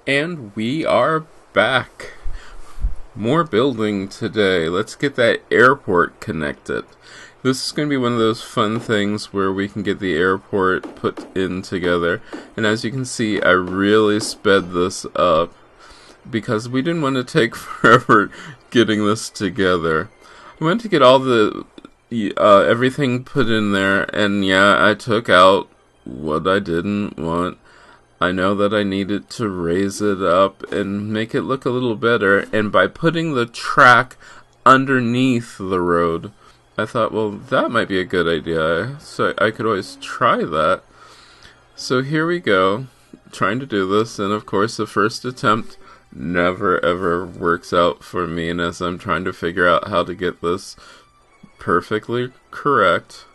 And we are back. More building today. Let's get that airport connected. This is going to be one of those fun things where we can get the airport put in together. And as you can see, I really sped this up because we didn't want to take forever getting this together. I wanted to get all the everything put in there, and yeah, I took out what I didn't want. I know that I needed to raise it up and make it look a little better, and by putting the track underneath the road, I thought, well, that might be a good idea, so I could always try that. So here we go, trying to do this, and of course the first attempt never ever works out for me, and as I'm trying to figure out how to get this perfectly correct,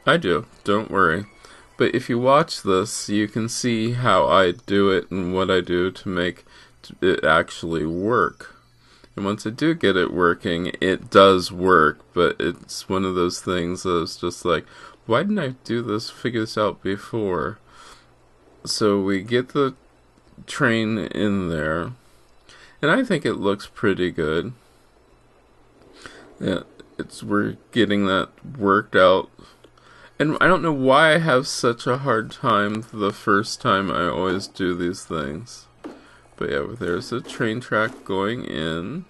I do, don't worry. But if you watch this, you can see how I do it and what I do to make it actually work. And once I do get it working, it does work, but it's one of those things that it's just like, why didn't I figure this out before? So we get the train in there, and I think it looks pretty good. Yeah, we're getting that worked out. And I don't know why I have such a hard time the first time I always do these things. But yeah, there's a train track going in.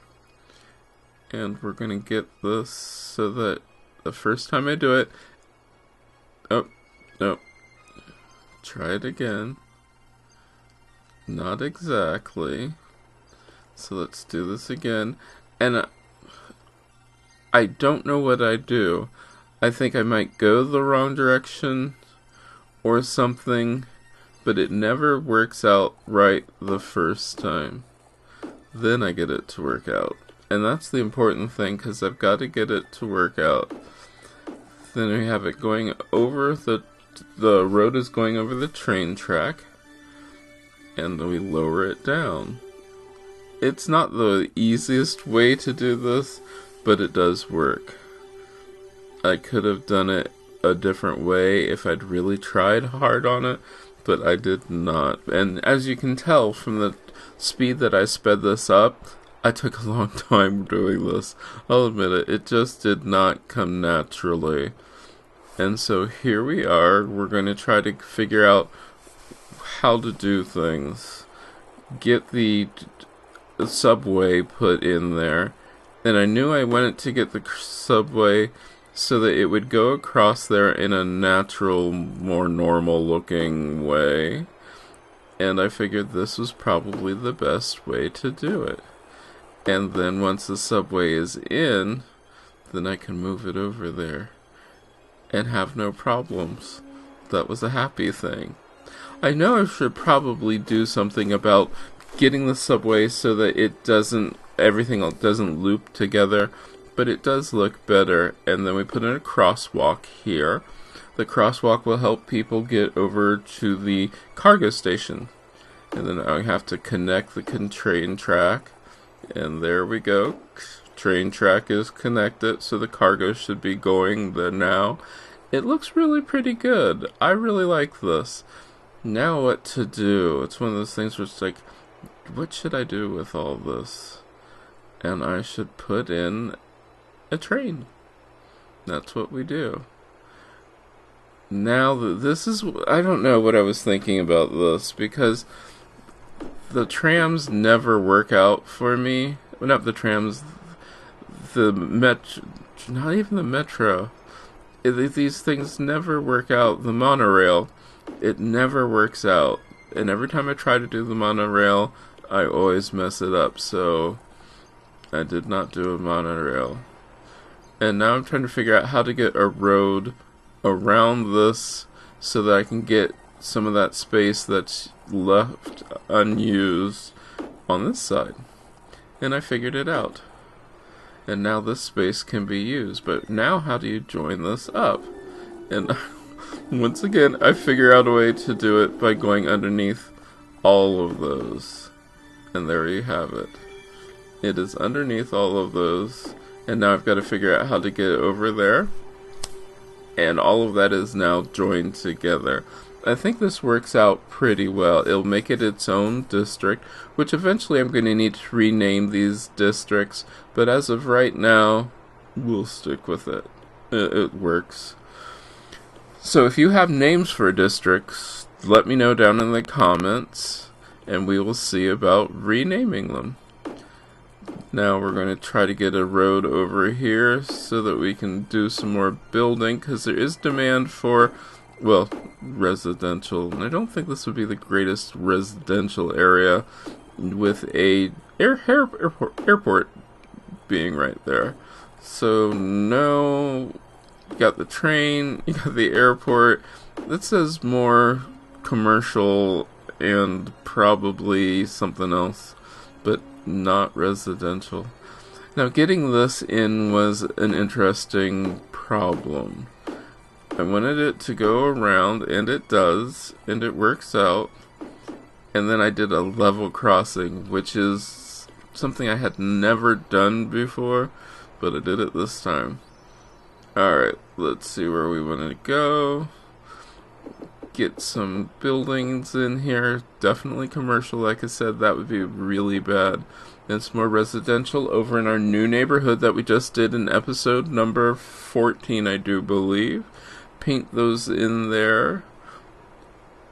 And we're going to get this so that the first time I do it... Oh, no. Try it again. Not exactly. So let's do this again. And I don't know what I do. I think I might go the wrong direction or something, but it never works out right the first time. Then I get it to work out. And that's the important thing, because I've got to get it to work out. Then we have it going over the road is going over the train track, and then we lower it down. It's not the easiest way to do this, but it does work. I could have done it a different way if I'd really tried hard on it, but I did not. And as you can tell from the speed that I sped this up, I took a long time doing this. I'll admit it, it just did not come naturally. And so here we are, we're going to try to figure out how to do things. Get the subway put in there. And I knew I wanted to get the subway so that it would go across there in a natural, more normal looking way. And I figured this was probably the best way to do it. And then once the subway is in, then I can move it over there and have no problems. That was a happy thing. I know I should probably do something about getting the subway so that everything doesn't loop together. But it does look better, and then we put in a crosswalk here. The crosswalk will help people get over to the cargo station. And then I have to connect the train track, and there we go. Train track is connected, so the cargo should be going there now. It looks really pretty good. I really like this. Now what to do? It's one of those things where it's like, what should I do with all this? And I should put in a train. That's what we do. Now, I don't know what I was thinking about this, because the trams never work out for me. Well, not the trams, not even the metro. These things never work out. The monorail, it never works out. And every time I try to do the monorail, I always mess it up, so I did not do a monorail. And now I'm trying to figure out how to get a road around this so that I can get some of that space that's left unused on this side. And I figured it out. And now this space can be used. But now how do you join this up? And once again, I figure out a way to do it by going underneath all of those. And there you have it. It is underneath all of those. And now I've got to figure out how to get it over there. And all of that is now joined together. I think this works out pretty well. It'll make it its own district, which eventually I'm going to need to rename these districts, but as of right now, we'll stick with it. It works. So if you have names for districts, let me know down in the comments, and we will see about renaming them. Now we're going to try to get a road over here so that we can do some more building, because there is demand for, well, residential. And I don't think this would be the greatest residential area with a airport being right there. So no, you got the train, you got the airport. That says more commercial and probably something else, but not residential. Now getting this in was an interesting problem. I wanted it to go around, and it does, and it works out. And then I did a level crossing, which is something I had never done before, but I did it this time. Alright, let's see where we want to go. Get some buildings in here. Definitely commercial, like I said, that would be really bad. And some more residential over in our new neighborhood that we just did in episode number 14, I do believe. Paint those in there.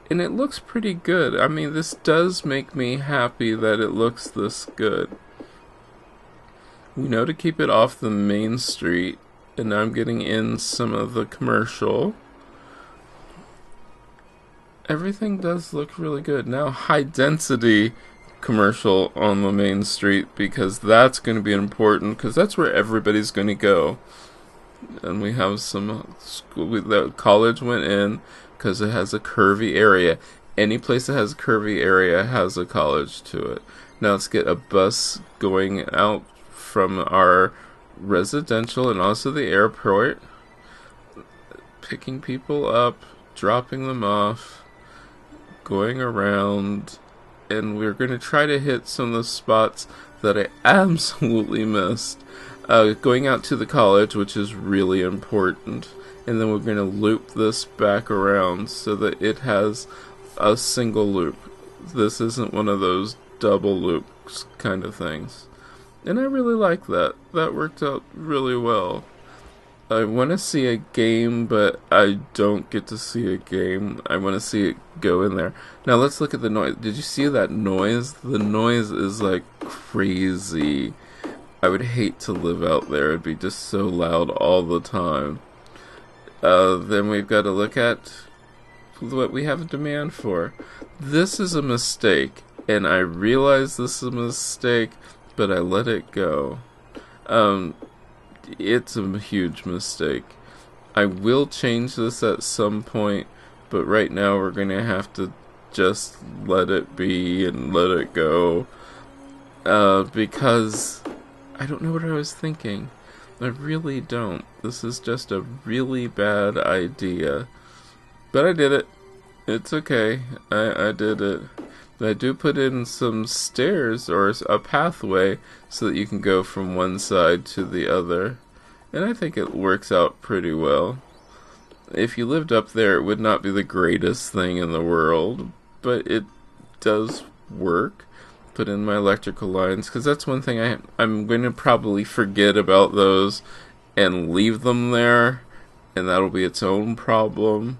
And it looks pretty good. I mean, this does make me happy that it looks this good. We know to keep it off the main street. And now I'm getting in some of the commercial. Everything does look really good. Now high density commercial on the main street, because that's going to be important, because that's where everybody's going to go. And we have some school, the college went in because it has a curvy area. Any place that has a curvy area has a college to it. Now let's get a bus going out from our residential and also the airport, picking people up, dropping them off, going around, and we're going to try to hit some of the spots that I absolutely missed. Going out to the college, which is really important, and then we're going to loop this back around so that it has a single loop. This isn't one of those double loops kind of things. And I really like that. That worked out really well. I want to see a game, but I don't get to see a game. I want to see it go in there. Now let's look at the noise. Did you see that noise? The noise is like crazy. I would hate to live out there. It'd be just so loud all the time. Then we've got to look at what we have a demand for. This is a mistake, and I realize this is a mistake, but I let it go. It's a huge mistake. I will change this at some point, but right now we're going to have to just let it be and let it go. Because I don't know what I was thinking. I really don't. This is just a really bad idea. But I did it. It's okay. I did it. I do put in some stairs or a pathway so that you can go from one side to the other. And I think it works out pretty well. If you lived up there, it would not be the greatest thing in the world, but it does work. Put in my electrical lines, because that's one thing I'm going to probably forget about those and leave them there, and that'll be its own problem.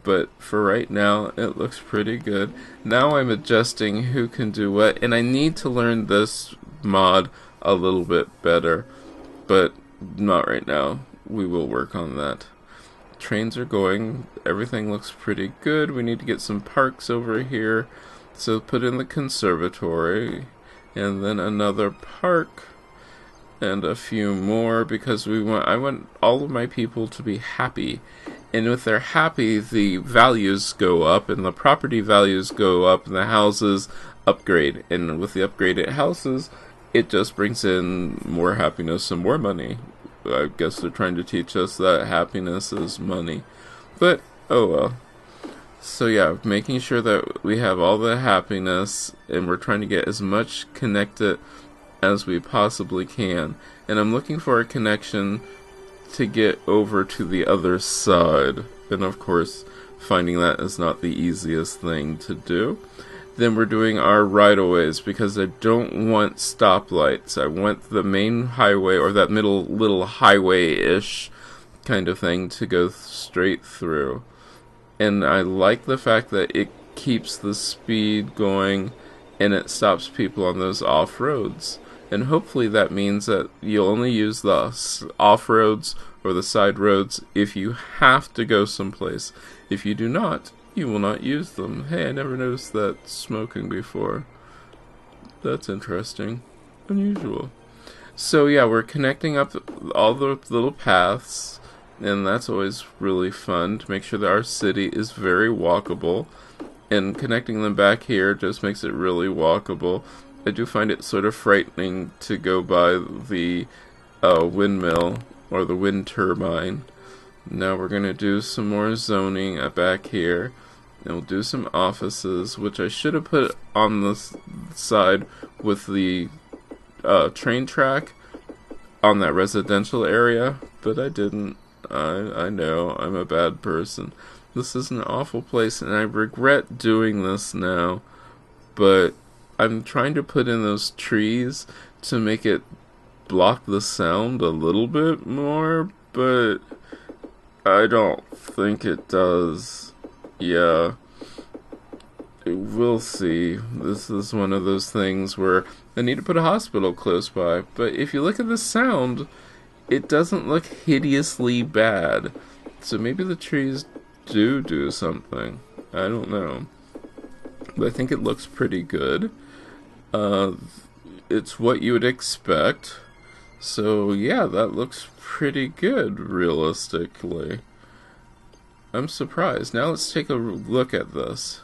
But for right now, it looks pretty good. Now I'm adjusting who can do what, and I need to learn this mod a little bit better, but not right now. We will work on that. Trains are going. Everything looks pretty good. We need to get some parks over here. So put in the conservatory, and then another park, and a few more, because I want all of my people to be happy. And if they're happy, the values go up, and the property values go up, and the houses upgrade. And with the upgraded houses, it just brings in more happiness and more money. I guess they're trying to teach us that happiness is money. But, oh well. So yeah, making sure that we have all the happiness, and we're trying to get as much connected as we possibly can. And I'm looking for a connection to get over to the other side. And of course, finding that is not the easiest thing to do. Then we're doing our right-of-ways, because I don't want stoplights. I want the main highway, or that middle little highway-ish kind of thing, to go straight through. And I like the fact that it keeps the speed going and it stops people on those off-roads. And hopefully that means that you'll only use the off-roads or the side roads if you have to go someplace. If you do not, you will not use them. Hey, I never noticed that smoking before. That's interesting. Unusual. So yeah, we're connecting up all the little paths, and that's always really fun to make sure that our city is very walkable. And connecting them back here just makes it really walkable. I do find it sort of frightening to go by the windmill, or the wind turbine. Now we're going to do some more zoning back here. And we'll do some offices, which I should have put on the side with the train track on that residential area, but I didn't. I know, I'm a bad person. This is an awful place, and I regret doing this now, but I'm trying to put in those trees to make it block the sound a little bit more, but I don't think it does. Yeah, we'll see. This is one of those things where I need to put a hospital close by, but if you look at the sound, it doesn't look hideously bad. So maybe the trees do something. I don't know. But I think it looks pretty good. It's what you would expect. So yeah, that looks pretty good, realistically. I'm surprised. Now let's take a look at this.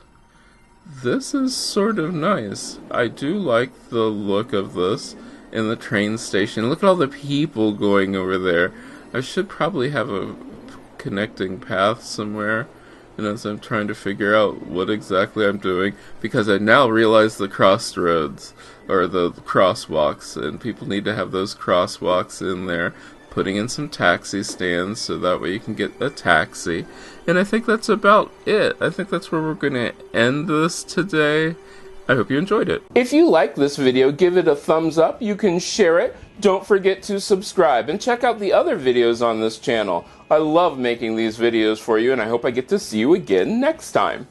This is sort of nice. I do like the look of this in the train station. Look at all the people going over there. I should probably have a connecting path somewhere, and as I'm trying to figure out what exactly I'm doing, because I now realize the crossroads, or the crosswalks, and people need to have those crosswalks in there. Putting in some taxi stands so that way you can get a taxi. And I think that's about it. I think that's where we're going to end this today. I hope you enjoyed it. If you like this video, give it a thumbs up. You can share it. Don't forget to subscribe and check out the other videos on this channel. I love making these videos for you, and I hope I get to see you again next time.